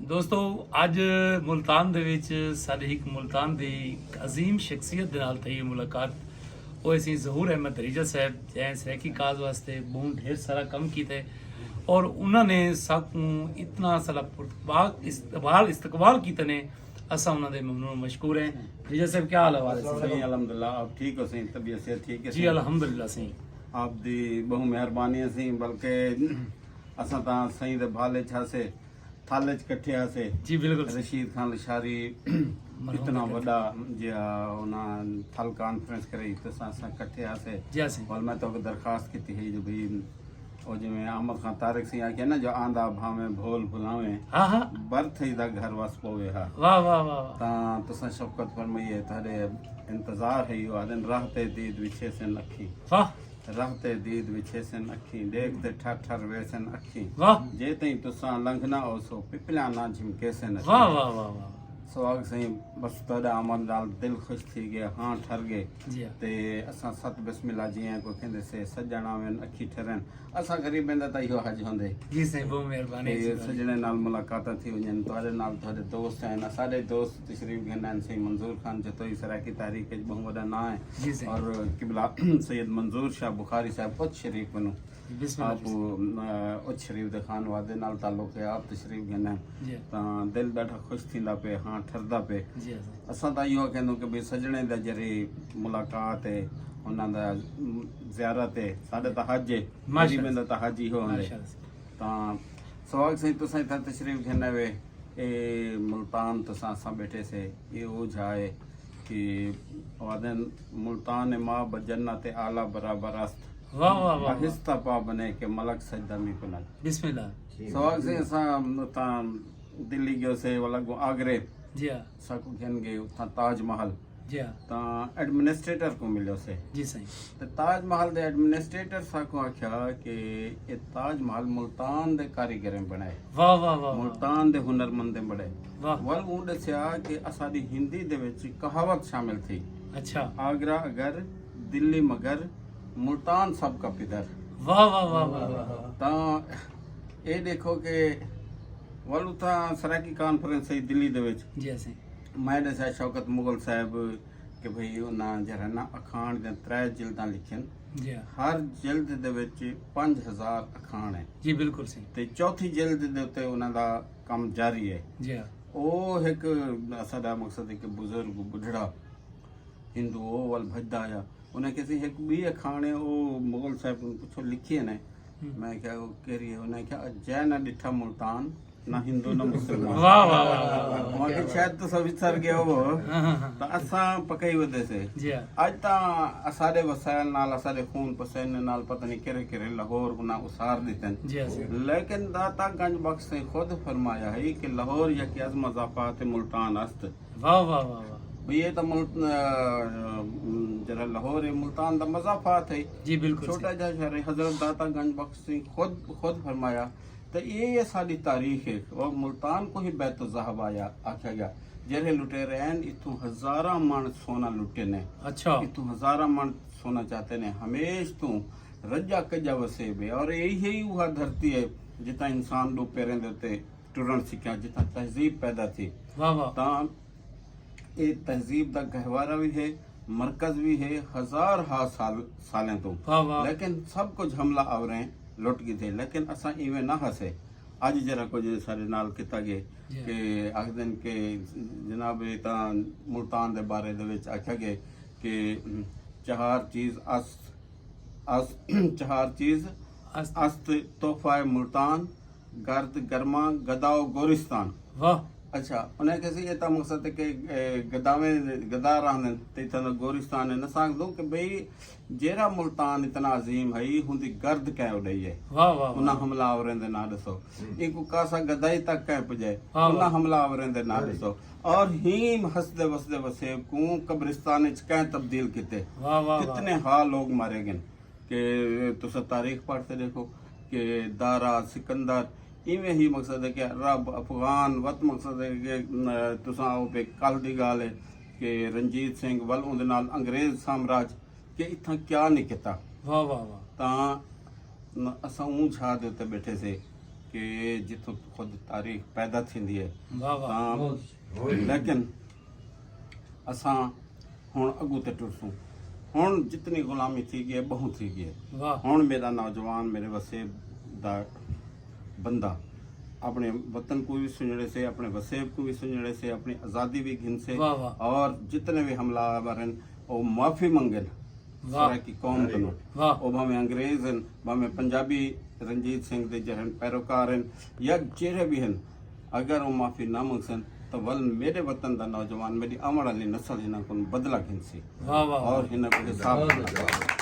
ਦੋਸਤੋ ਅੱਜ ਮੁਲਤਾਨ ਦੇ ਵਿੱਚ ਸਾਡੇ ਇੱਕ ਮੁਲਤਾਨ ਦੀ ਅਜ਼ੀਮ ਸ਼ਖਸੀਅਤ ਦੇ ਨਾਲ ਥਈ ਮੁਲਾਕਾਤ ਉਹ ਸੀ ਜ਼ਹੂਰ ਅਹਿਮਦ ਰਿਜਾ ਸਾਹਿਬ ਜੈ ਸੈਕੀ ਕਾਜ਼ ਵਾਸਤੇ ਬਹੁਤ ਢੇਰ ਸਾਰਾ ਕੰਮ ਕੀਤਾ और उन्होंने सबको इतना सारा इस्तकबाल किए ने असा उन्होंने ममनून मशकूर हैं। रिजा साहब क्या हाल है? सही अल्हम्दुलिल्लाह आप ठीक हो सही तबीयत से ठीक है जी अल्हम्दुलिल्लाह सही आप दी बहु मेहरबानी सी बल्कि असा ता सही दे भाले छासे थाले च इकट्ठे आसे जी बिल्कुल रशीद खान लशारी इतना बड़ा जिया उना थल कॉन्फ्रेंस करी तो असा इकट्ठे आसे जी सी और मैं तो दरखास्त की है जो भाई और जिमें अहमद खान तारिक सिंह आके ना जो आंदा भावे भोल भुलावे हाँ हाँ बर्थ ही दा घर वास पोवे हा वाह वाह वाह वाह ता तुसा शफकत फरमाइए थारे इंतजार है यो आदन राहते दीद विछे से अखी वाह राहते दीद विछे से अखी देखते ठर ठर वैसन अखी वाह जे तई तुसा लंघना हो सो पिपला ना झिमके से न वाह वाह वाह वाह सुहाग सही बस तड़ा अमन नाल दिल खुश थी गया हाँ ठर गए जी हाँ ते असा सत बिस्मिल्लाह जी को कहंदे से सजणा वन अखी ठरन असा गरीब बंदा ता इहो हज होंदे जी सही बहुत मेहरबानी ते सजणे नाल मुलाकात थी वजन तोरे नाल तोरे दोस्त हैं सारे दोस्त तशरीफ गनन से मंजूर खान जतोई सराकी तारीख के बहुत बड़ा ना है जी सही और किबला सैयद मंजूर शाह बुखारी साहब उच शरीफ बनो आप उच शरीफ दे खान वादे नाल ताल्लुक है आप तशरीफ गनन जी ता दिल ॾाढा खुश थींदा पे हाँ ठरदा पे जी असां त इहो कहंदो कि भई सजणे दा जरी मुलाकात है उन्हां दा ज़ियारत है साडे त हज है मेरी में त हज ही होंदे ता सवाग से तुसां इथा तशरीफ घने वे ए मुल्तान तुसां असां बैठे से ये वो जाए कि वादन मुल्तान मां बजन्नत आला बराबर अस्त वाह वाह वाह आहिस्ता पा बने के मलक सजदा में कुनल बिस्मिल्लाह सवाग से असां ता दिल्ली गयो से वाला आगरे जी हाँ साकू घन गए उथा ताजमहल जी हाँ ता एडमिनिस्ट्रेटर को मिलो से जी सही ते ताजमहल दे एडमिनिस्ट्रेटर साकू आख्या कि ये ताजमहल मुल्तान दे कारीगर बनाए वाह वाह वाह मुल्तान दे हुनरमंद बनाए वाह वल ऊ दस्या कि असाडी हिंदी दे विच कहावत शामिल थी अच्छा आगरा अगर दिल्ली मगर मुल्तान सब का पिदर वाह वाह वाह वाह वाह ता ये देखो कि वल उथा सराकी कॉन्फ्रेंस है दिल्ली दे विच जी सही मैं दस्या शौकत मुगल साहब कि भई उन्हां जरा ना अखाण दे 3 जिल्दां लिखन जी हाँ हर जिल्द दे विच 5000 अखाण है जी बिल्कुल सही ते चौथी जिल्द दे उत्ते उन्हां दा काम जारी है जी हाँ ਉਹ ਇੱਕ ਸਾਡਾ ਮਕਸਦ ਇੱਕ ਬਜ਼ੁਰਗ ਬੁੱਢੜਾ ਹਿੰਦੂ ਉਹ ਵੱਲ ਭੱਜਦਾ ਆ ਉਹਨੇ ਕਿਸੇ ਇੱਕ ਵੀ ਅਖਾਣੇ ਉਹ ਮੁਗਲ ਸਾਹਿਬ ਨੂੰ ਪੁੱਛੋ ਲਿਖੇ ਨੇ ਮੈਂ ਕਿਹਾ ਉਹ ਕਿਹੜੀ ਹੈ ਉਹਨੇ ਕਿਹਾ ਜੈ ਨਾ ਡਿੱਠਾ ਮੁਲਤਾਨ ਨਾ ਹਿੰਦੂ ਨਾ ਮੁਸਲਮਾਨ वाह वाह वाह वाह ਮੈਂ ਕਿਹਾ ਸ਼ਾਇਦ ਤੁਸੀਂ ਵਿਚਰ ਗਏ ਹੋ ਤਾਂ ਅਸਾਂ ਪਕਾਈ ਵਦੇ ਸੇ जी हाँ ਅੱਜ ਤਾਂ ਸਾਡੇ ਵਸਾਇਲ ਨਾਲ ਸਾਡੇ ਖੂਨ ਪਸੀਨੇ ਨਾਲ ਪਤਾ ਨਹੀਂ ਕਿਹੜੇ ਕਿਹੜੇ ਲਾਹੌਰ ਗੁਨਾ ਉਸਾਰ ਦਿੱਤੇ जी हाँ सही लेकिन दाता गंज बख्श ने खुद फरमाया है कि लाहौर या कि अज़ मज़ाफ़ात मुल्तान अस्त वाह वाह वाह वाह भई ये तो जरा लाहौर है मुल्तान दा मज़ाफ़ात है जी बिल्कुल छोटा जा शहर है हजरत दाता गंज बख्श ने खुद फरमाया तो ये साडी तारीख है और मुल्तान को ही बैत ज़हब आया आख्या गया जेरे लुटेरे हैं इथों हज़ारा मन सोना लुटे ने अच्छा इथों हज़ारा मन सोना चाहते ने हमेश तू रजा कजा वसेबे और यही वह धरती है जितना इंसान दो पैरें देते टुरन सीखा जितना तहजीब पैदा थी वाह वाह ता ये तहजीब का गहवारा भी है मरकज भी है हजार हा सालें तो वाह वाह लेकिन सब कुछ हमला आवरे लुट गए थे लेकिन असा इवें ना हसे अज जरा कुछ सारे नाल किता गए कि आखदन के जनाब ता मुल्तान दे बारे दे विच आख्या गए कि चार चीज अस्त तोहफा मुल्तान गर्द गर्मा गदाओ गोरिस्तान वाह अच्छा उन्हें कैसे ये था मकसद है कि गदावे गदा रहने ते इतना गोरिस्तान है न सांग दो कि भाई जेरा मुल्तान इतना अजीम है हुंदी गर्द कै उड़ई है वाह वाह उन्हें हमला आवरेंदे ना दसो इनको कासा गदाई तक कै पुजे उन्हें हमला आवरेंदे ना दसो और हीम हसदे वसदे वसे को कब्रिस्तान च कै तब्दील किते वाह वाह कितने हा लोग मारे गए कि तुस तारीख पढ़ते देखो कि दारा सिकंदर इवें ही मकसद है कि अरब अफगान वत मकसद है कि तुसां पे कल दी गाल है कि रंजीत सिंह वल उहदे नाल अंग्रेज साम्राज कि इत्थां क्या नहीं किता वाह वाह वाह तां असां ऊं छा दे उत्ते बैठे से कि जिथों खुद तारीख़ पैदा थींदी है वाह वाह लेकिन असां हुण अगू ते टुरसूं हुण जितनी गुलामी थी गई है बहुत थी गई है वाह हुण मेरा नौजवान मेरे वसेब दा बंदा अपने वतन को भी सुनने से अपने वसेब को भी सुनने से अपनी आज़ादी भी घिन से वाह वाह और जितने भी हमलावर हैं वो माफ़ी मंगन वाह की कौम कनो वाह वो भावें अंग्रेज हैं भावें पंजाबी रंजीत सिंह दे जहन पैरोकार हैं या जेड़े भी हैं अगर वो माफ़ी ना मंगसन तो वल मेरे वतन दा नौजवान मेरी आमण वाली नस्ल हिन को बदला घिनसी वाह वाह और हिन को हिसाब